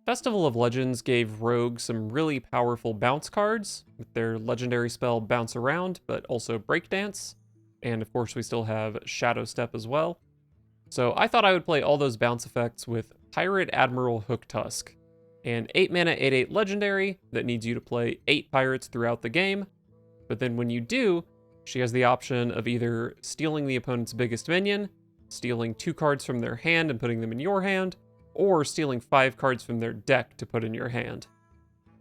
Festival of Legends gave Rogue some really powerful bounce cards with their legendary spell Bounce Around, but also Breakdance. And of course, we still have Shadow Step as well. So I thought I would play all those bounce effects with Pirate Admiral Hooktusk, an 8 mana 8/8 legendary that needs you to play 8 pirates throughout the game. But then when you do, she has the option of either stealing the opponent's biggest minion, stealing 2 cards from their hand and putting them in your hand, or stealing 5 cards from their deck to put in your hand.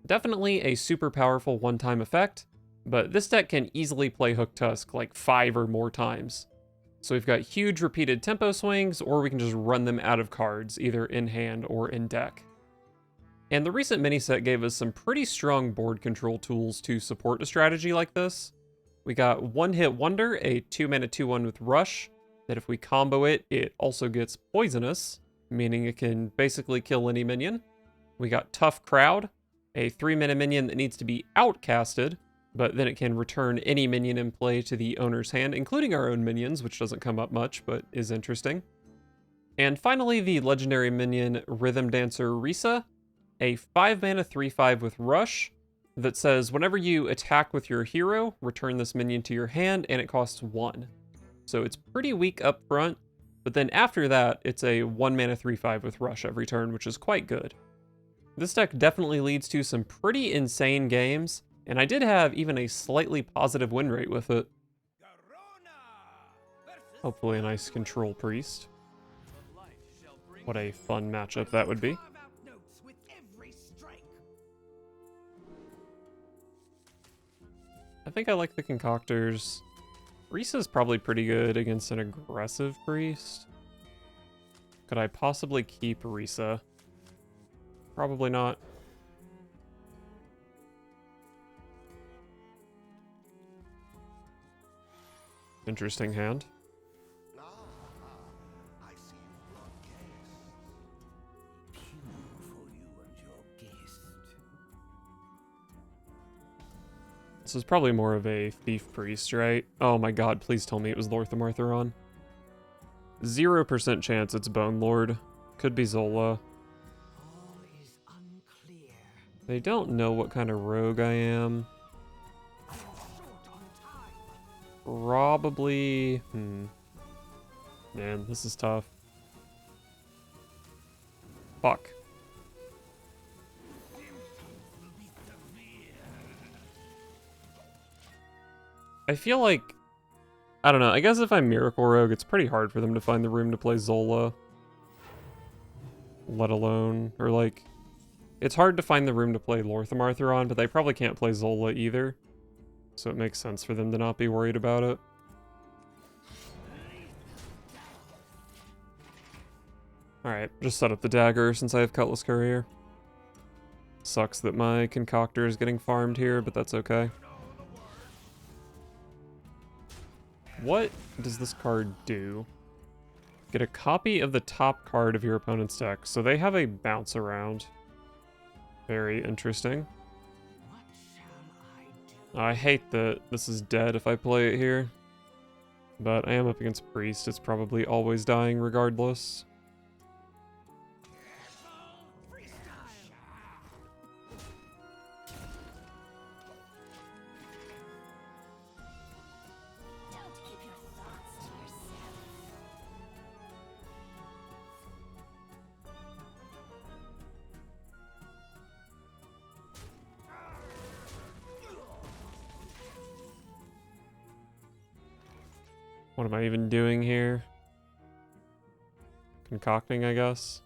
Definitely a super powerful one-time effect, but this deck can easily play Hooktusk like 5 or more times. So we've got huge repeated tempo swings, or we can just run them out of cards, either in hand or in deck. And the recent mini set gave us some pretty strong board control tools to support a strategy like this. We got One Hit Wonder, a 2 mana 2/1 with Rush, that if we combo it, it also gets Poisonous, meaning it can basically kill any minion. We got Tough Crowd, a 3 mana minion that needs to be outcasted, but then it can return any minion in play to the owner's hand, including our own minions, which doesn't come up much, but is interesting. And finally, the legendary minion Rhythm Dancer Risa, a 5 mana 3/5 with Rush, that says whenever you attack with your hero, return this minion to your hand, and it costs 1. So it's pretty weak up front, but then after that, it's a 1 mana 3/5 with Rush every turn, which is quite good. This deck definitely leads to some pretty insane games, and I did have even a slightly positive win rate with it. Hopefully a nice control priest. What a fun matchup that would be. I think I like the concoctors. Risa's probably pretty good against an aggressive priest. Could I possibly keep Risa? Probably not. Interesting hand. This is probably more of a thief priest, right? Oh my god, please tell me it was Lorthamartheron. 0% chance it's Bone Lord. Could be Zola. They don't know what kind of rogue I am. Probably... Man, this is tough. Fuck. I feel like... I don't know, I guess if I'm Miracle Rogue, it's pretty hard for them to find the room to play Zola. Let alone... Or like... It's hard to find the room to play Lorthamartheron, but they probably can't play Zola either. So it makes sense for them to not be worried about it. Alright, just set up the dagger since I have Cutlass Courier. Sucks that my concoctor is getting farmed here, but that's okay. What does this card do? Get a copy of the top card of your opponent's deck. So they have a bounce around. Very interesting. I hate that this is dead if I play it here. But I am up against Priest. It's probably always dying regardless. What am I even doing here? Concocting, I guess.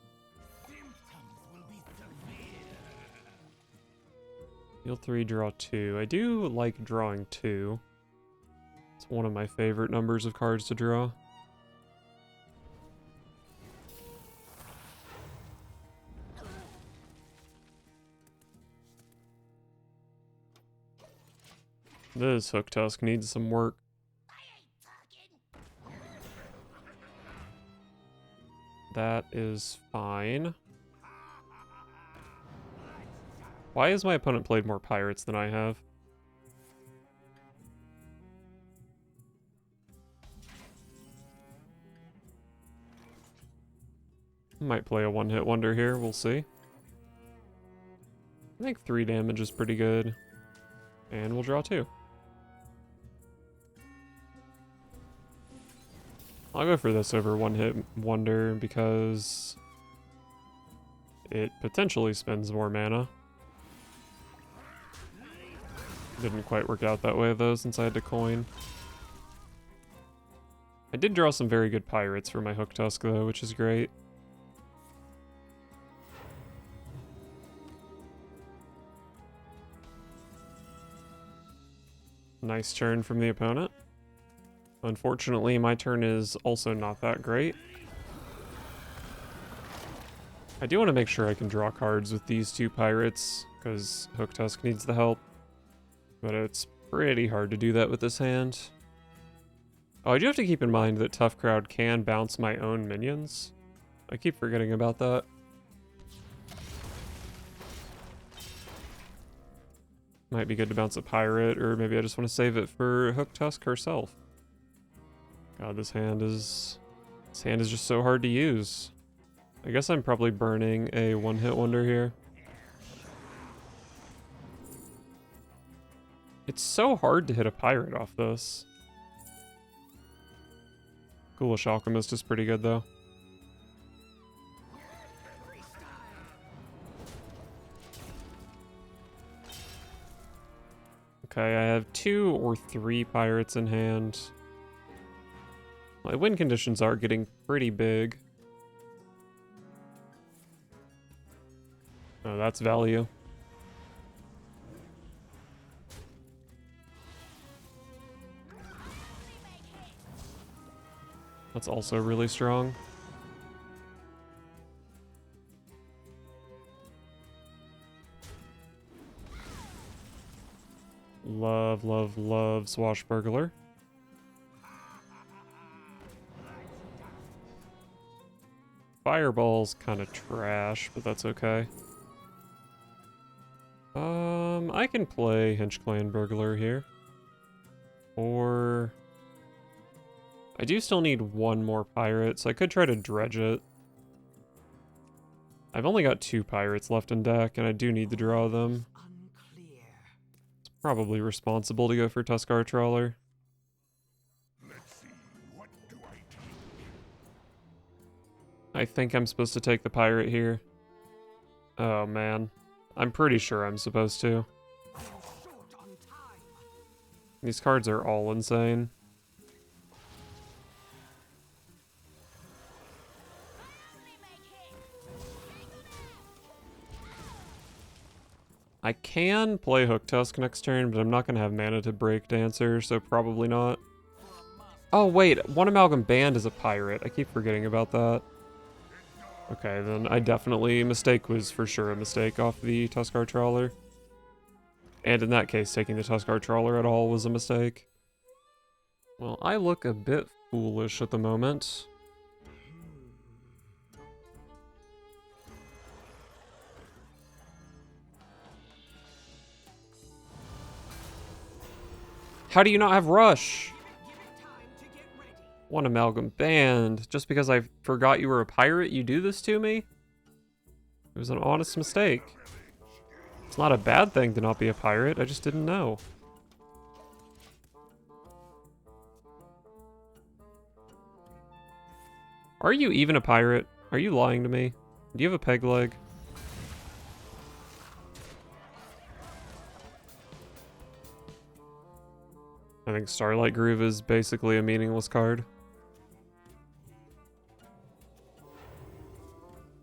Deal 3, draw 2. I do like drawing 2. It's one of my favorite numbers of cards to draw. This Hooktusk needs some work. That is fine. Why has my opponent played more pirates than I have? Might play a one-hit wonder here, we'll see. I think 3 damage is pretty good. And we'll draw 2. I'll go for this over One Hit Wonder because it potentially spends more mana. Didn't quite work out that way though, since I had to coin. I did draw some very good pirates for my Hook Tusk though, which is great. Nice turn from the opponent. Unfortunately, my turn is also not that great. I do want to make sure I can draw cards with these 2 pirates, because Hook Tusk needs the help. But it's pretty hard to do that with this hand. Oh, I do have to keep in mind that Tough Crowd can bounce my own minions. I keep forgetting about that. Might be good to bounce a pirate, or maybe I just want to save it for Hook Tusk herself. God, this hand is just so hard to use. I guess I'm probably burning a One-Hit Wonder here. It's so hard to hit a pirate off this. Ghoulish Alchemist is pretty good though. Okay, I have 2 or 3 pirates in hand. My win conditions are getting pretty big. Oh, that's value. That's also really strong. Love, love, love Swashbuckler. Fireball's kind of trash, but that's okay. I can play Henchclan Burglar here. Or... I do still need 1 more pirate, so I could try to dredge it. I've only got 2 pirates left in deck, and I do need to draw them. It's probably responsible to go for Tuskar Trawler. I think I'm supposed to take the pirate here. Oh man. I'm pretty sure I'm supposed to. These cards are all insane. I can play Hook Tusk next turn, but I'm not going to have mana to break Dancer, so probably not. Oh wait, One-Amalgam Band is a pirate. I keep forgetting about that. Okay, then I definitely... Mistake was for sure a mistake off the Tuskar Trawler. And in that case, taking the Tuskar Trawler at all was a mistake. Well, I look a bit foolish at the moment. How do you not have Rush? One-Amalgam Band. Just because I forgot you were a pirate, you do this to me? It was an honest mistake. It's not a bad thing to not be a pirate, I just didn't know. Are you even a pirate? Are you lying to me? Do you have a peg leg? I think Starlight Groove is basically a meaningless card.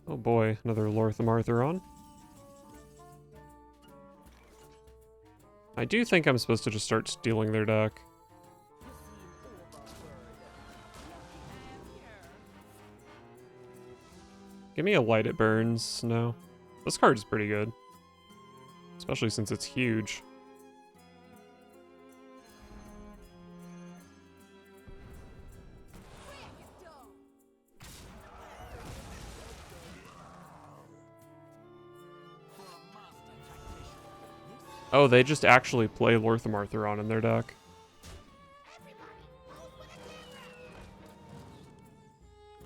Oh boy, another Lortham Artheron. I do think I'm supposed to just start stealing their deck. Give me a Light It Burns. No. This card is pretty good. Especially since it's huge. Oh, they just actually play Lortham Artheron in their deck.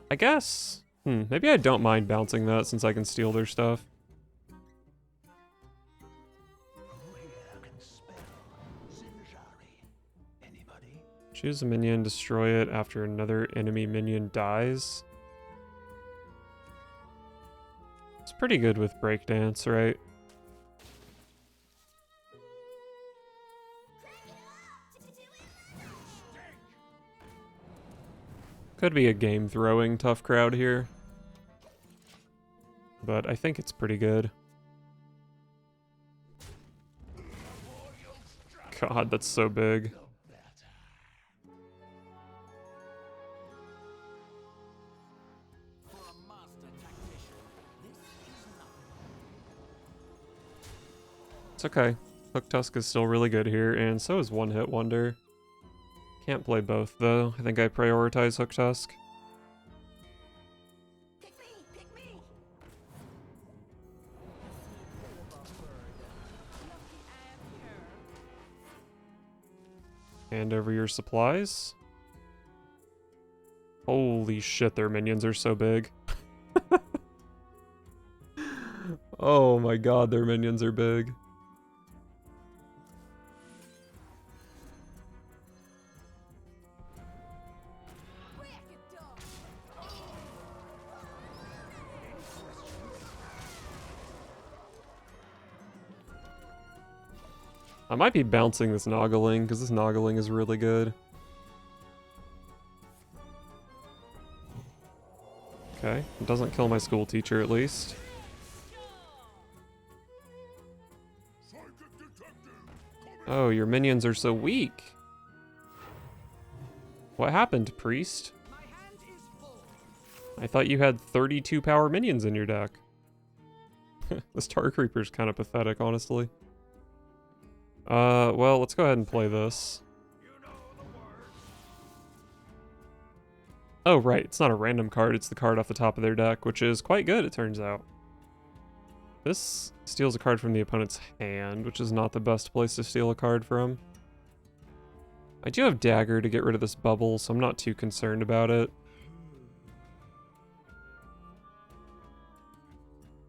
I guess. Maybe I don't mind bouncing that since I can steal their stuff. Choose a minion, destroy it after another enemy minion dies. It's pretty good with breakdance, right? Could be a game throwing tough crowd here. But I think it's pretty good. God, that's so big. It's okay. Hook Tusk is still really good here, and so is One Hit Wonder. Can't play both, though. I think I prioritize Hook Tusk. Pick me. Hand over your supplies. Holy shit, their minions are so big. Oh my god, their minions are big. I might be bouncing this Noggling, because this Noggling is really good. Okay, it doesn't kill my school teacher at least. Oh, your minions are so weak. What happened, priest? I thought you had 32 power minions in your deck. This Tar Creeper's kind of pathetic, honestly. Well, let's go ahead and play this. Oh, right, it's not a random card, it's the card off the top of their deck, which is quite good, it turns out. This steals a card from the opponent's hand, which is not the best place to steal a card from. I do have Dagger to get rid of this bubble, so I'm not too concerned about it.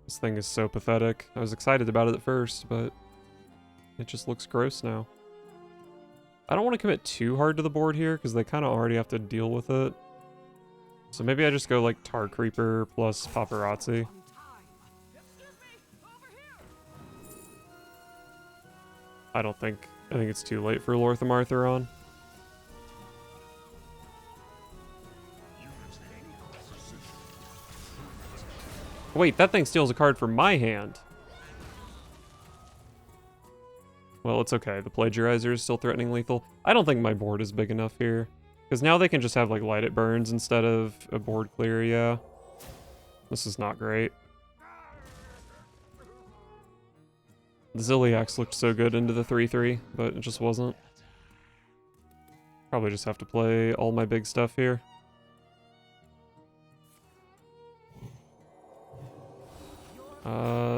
This thing is so pathetic. I was excited about it at first, but it just looks gross now. I don't want to commit too hard to the board here, because they kind of already have to deal with it. So maybe I just go like Tar Creeper plus Paparazzi. I think it's too late for Lortham Artheron. Wait, that thing steals a card from my hand. Well, it's okay. The Plagiarizer is still threatening lethal. I don't think my board is big enough here. Because now they can just have, like, Light It Burns instead of a board clear, yeah. This is not great. The Zilliax looked so good into the 3-3, but it just wasn't. Probably just have to play all my big stuff here.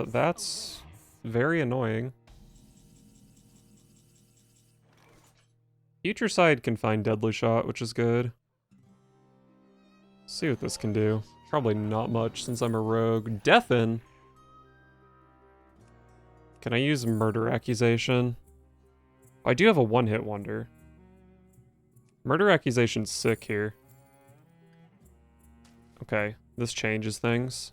That's very annoying. Future Side can find Deadly Shot, which is good. See what this can do. Probably not much since I'm a rogue. Deafen? Can I use Murder Accusation? I do have a one-hit wonder. Murder Accusation's sick here. Okay, this changes things.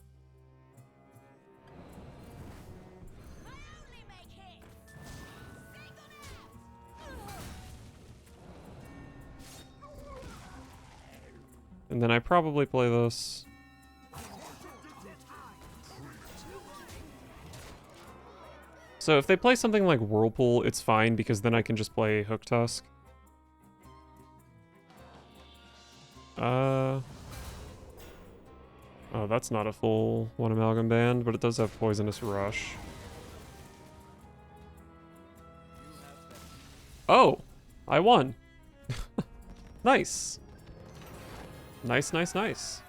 And then I probably play this. So if they play something like Whirlpool, it's fine because then I can just play Hook Tusk. Oh, that's not a full One-Amalgam band, but it does have Poisonous Rush. Oh, I won. Nice. Nice, nice, nice.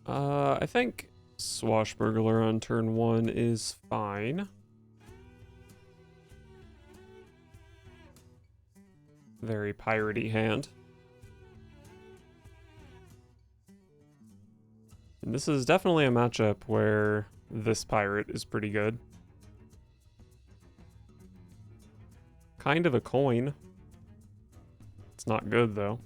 I think Swashbuckler on turn 1 is fine. Very piratey hand. And this is definitely a matchup where this pirate is pretty good. kind of a coin. It's not good, though.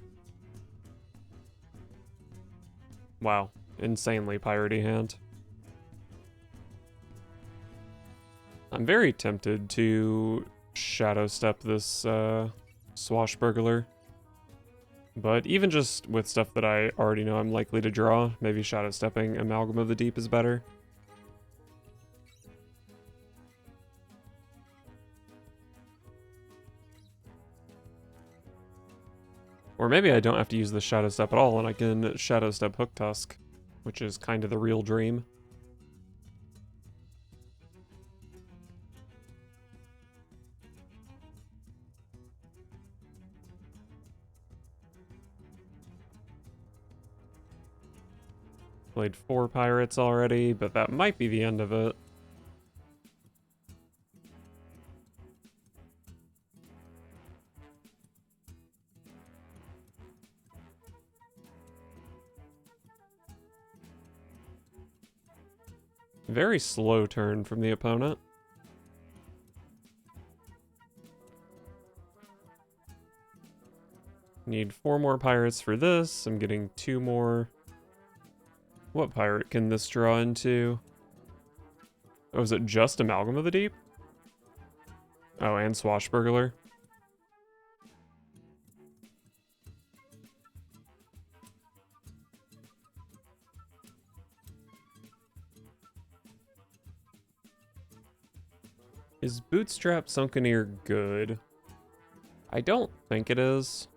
Wow. Insanely piratey hand. I'm very tempted to Shadow Step this Swashbuckler. But even just with stuff that I already know I'm likely to draw, maybe Shadow Stepping Amalgam of the Deep is better. Or maybe I don't have to use the Shadow Step at all and I can Shadow Step Hook Tusk, which is kind of the real dream. Played 4 pirates already, but that might be the end of it. Very slow turn from the opponent. Need 4 more pirates for this. I'm getting 2 more. What pirate can this draw into? Oh, is it just Amalgam of the Deep? Oh, and Swashbuckler. Is Bootstrap Sunkeneer good? I don't think it is.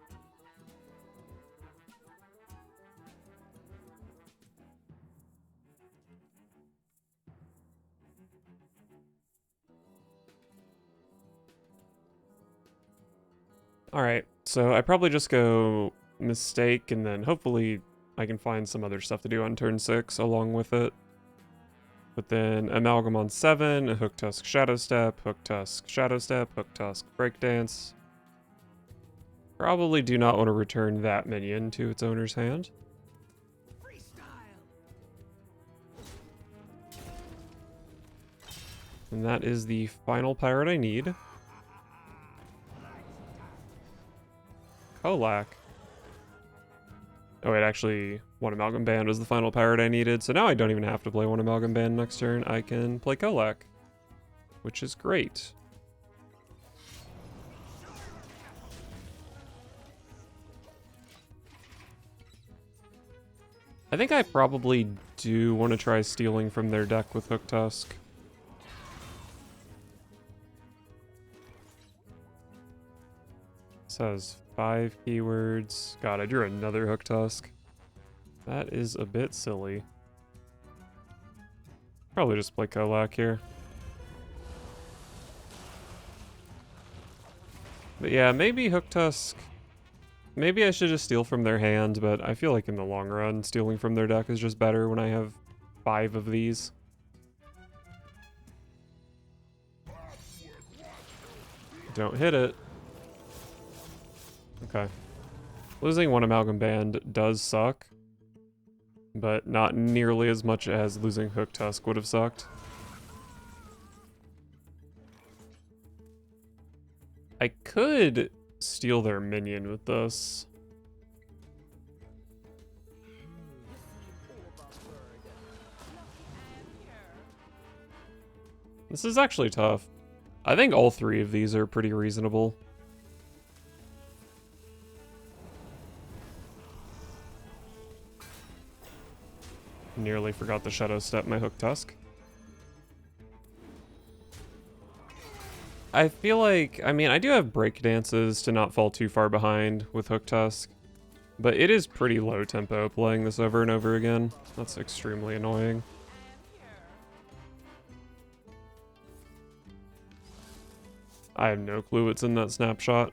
Alright, so I probably just go Mistake, and then hopefully I can find some other stuff to do on turn 6 along with it. But then Amalgam on 7, a Hook Tusk Shadow Step, Hook Tusk Shadow Step, Hook Tusk Breakdance. Probably do not want to return that minion to its owner's hand. And that is the final pirate I need. Kolak. Oh wait, actually, One-Amalgam Band was the final pirate I needed, so now I don't even have to play One-Amalgam Band next turn. I can play Kolak, which is great. I think I probably do want to try stealing from their deck with Hook Tusk. This has 5 keywords. God, I drew another Hook Tusk. That is a bit silly. Probably just play Kolak here. But yeah, maybe Hook Tusk. Maybe I should just steal from their hand, but I feel like in the long run, stealing from their deck is just better when I have 5 of these. Don't hit it. Okay. Losing One-Amalgam Band does suck, but not nearly as much as losing Hook Tusk would have sucked. I could steal their minion with this. This is actually tough. I think all 3 of these are pretty reasonable. Nearly forgot to Shadow Step my Hook Tusk. I feel like, I mean, I do have break dances to not fall too far behind with Hook Tusk, but it is pretty low tempo playing this over and over again. That's extremely annoying. I have no clue what's in that snapshot.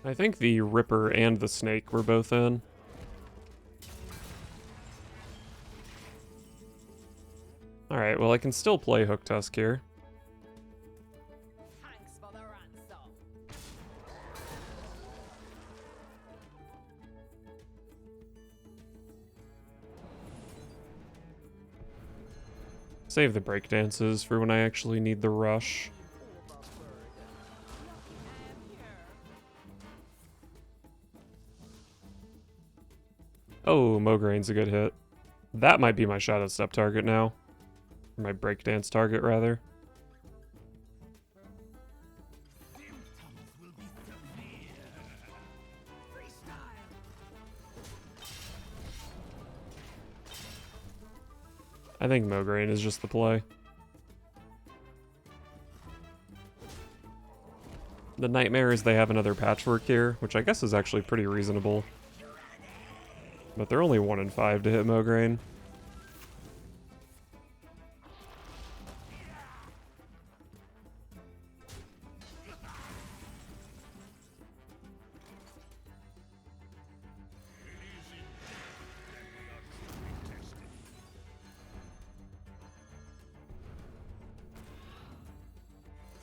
I think the Ripper and the Snake were both in. Alright, well I can still play Hook Tusk here. Thanks for the ransom. Save the breakdances for when I actually need the rush. Oh, Mograine's a good hit. That might be my Shadow Step target now. Or my breakdance target, rather. I think Mograine is just the play. The nightmare is they have another patchwork here, which I guess is actually pretty reasonable. But they're only 1 in 5 to hit Mograine.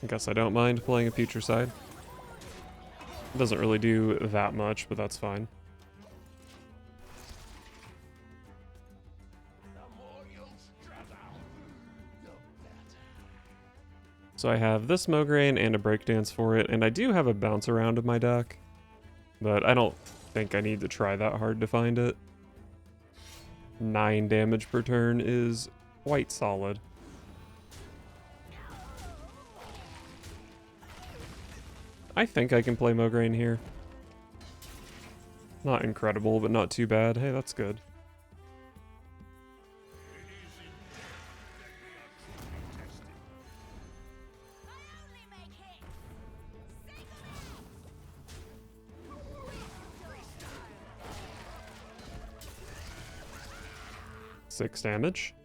I guess I don't mind playing a Putricide. It doesn't really do that much, but that's fine. So I have this Mograine and a breakdance for it, and I do have a bounce around in my deck, but I don't think I need to try that hard to find it. 9 damage per turn is quite solid. I think I can play Mograine here. Not incredible, but not too bad. Hey, that's good. Six damage.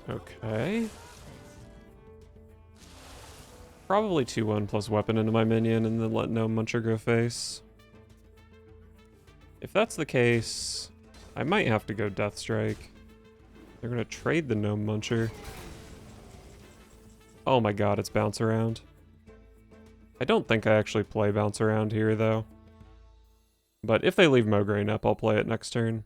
Okay. Probably 2-1 plus weapon into my minion and then let Gnome Muncher go face. If that's the case, I might have to go Death Strike. They're gonna trade the Gnome Muncher. Oh my god, it's Bounce Around. I don't think I actually play Bounce Around here though. But if they leave Mograine up, I'll play it next turn.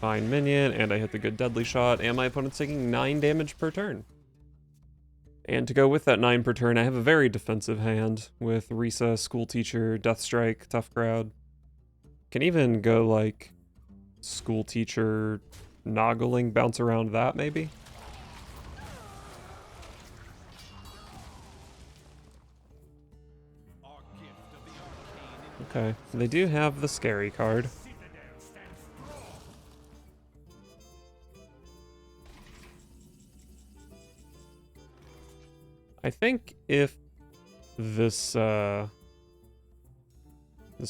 Fine minion, and I hit the good deadly shot, and my opponent's taking 9 damage per turn. And to go with that 9 per turn, I have a very defensive hand with Risa, School Teacher, Death Strike, Tough Crowd. Can even go like School Teacher, Noggling, bounce around that maybe? Okay, they do have the scary card. I think if this this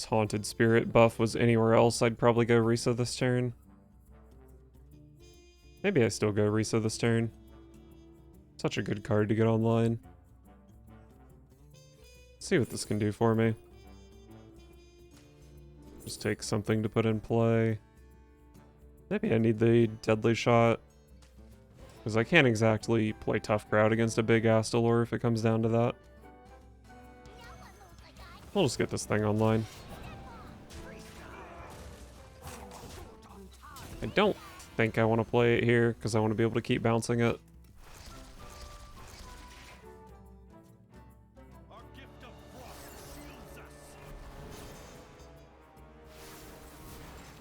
Haunted Spirit buff was anywhere else, I'd probably go Risa this turn. Maybe I still go Risa this turn. Such a good card to get online. Let's see what this can do for me. Just take something to put in play. Maybe I need the Deadly Shot. Because I can't exactly play Tough Crowd against a big Astalor if it comes down to that. We'll just get this thing online. I don't think I want to play it here because I want to be able to keep bouncing it.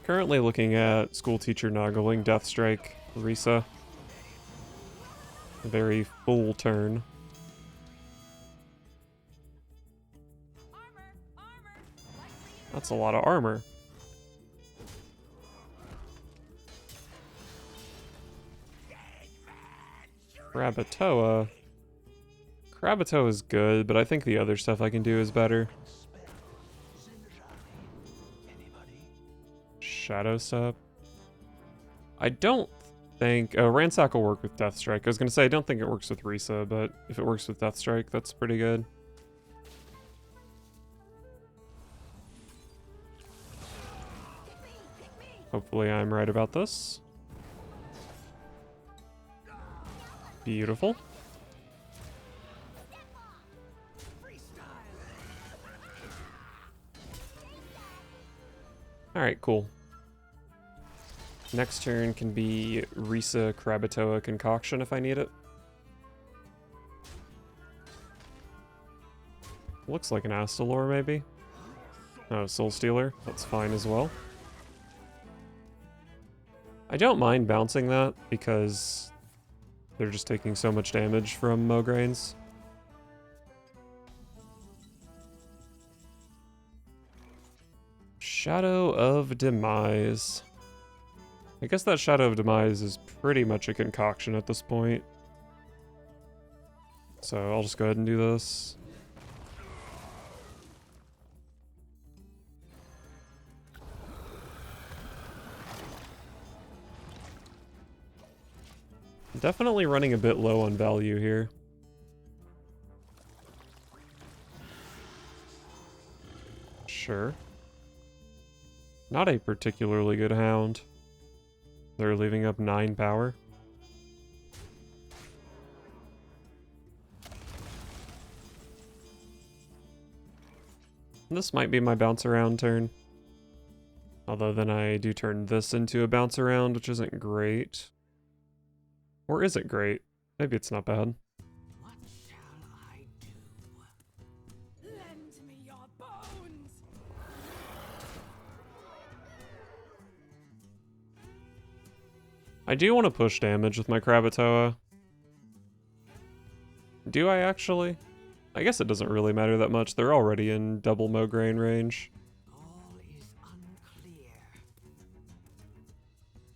Currently looking at School Teacher, Noggling, Death Strike, Risa. Very full turn. That's a lot of armor. Krabatoa. Krabatoa is good, but I think the other stuff I can do is better. Shadow Step. I don't think... Oh, Ransack will work with Death Strike. I was going to say, I don't think it works with Risa, but if it works with Death Strike, that's pretty good. Hopefully I'm right about this. Beautiful. Alright, cool. Next turn can be Risa Krakatoa Concoction if I need it. Looks like an Astalor, maybe. Oh, Soul Stealer. That's fine as well. I don't mind bouncing that because they're just taking so much damage from Mograines. Shadow of Demise. I guess that Shadow of Demise is pretty much a concoction at this point. So I'll just go ahead and do this. Definitely running a bit low on value here. Sure. Not a particularly good hound. They're leaving up 9 power. This might be my bounce around turn. Although then I do turn this into a bounce around, which isn't great. Or is it great? Maybe it's not bad. What shall I do? Lend me your bones. I do want to push damage with my Krakatoa. Do I actually? I guess it doesn't really matter that much. They're already in double Mograine range. All is unclear.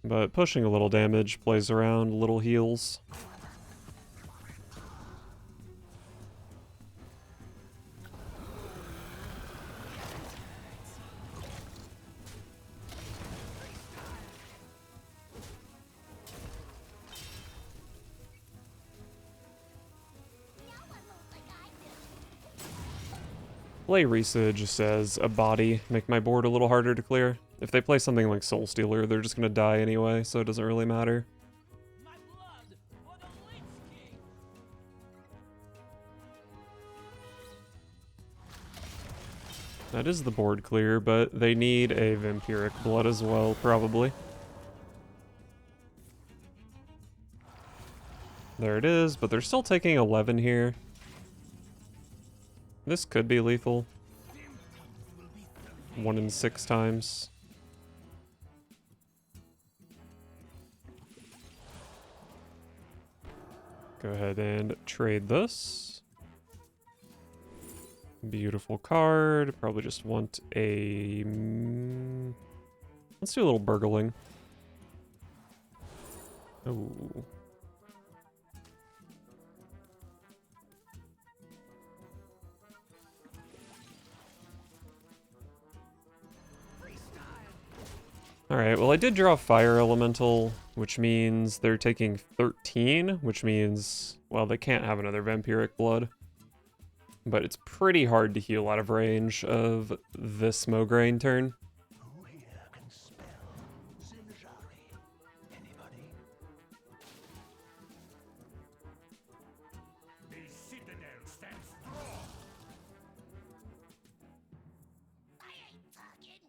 But pushing a little damage, plays around, little heals. Play Risa just as a body, make my board a little harder to clear. If they play something like Soul Stealer, they're just gonna die anyway, so it doesn't really matter. My blood for the Lich King. That is the board clear, but they need a Vampiric Blood as well, probably. There it is, but they're still taking 11 here. This could be lethal. 1 in 6 times. Go ahead and trade this. Beautiful card. Probably just want a... Let's do a little burgling. Ooh. Alright, well I did draw Fire Elemental, which means they're taking 13, which means, well, they can't have another Vampiric Blood. But it's pretty hard to heal out of range of this Mograine turn. Who here can spell Zinjari? Anybody? The citadel stands strong. I ain't talking.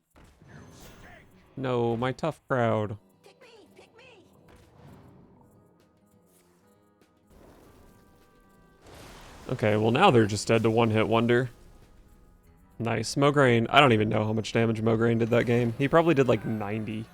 You stink. No, my tough crowd. Pick me, pick me. Okay, well now they're just dead to one-hit wonder. Nice. Mograine, I don't even know how much damage Mograine did that game. He probably did like 90.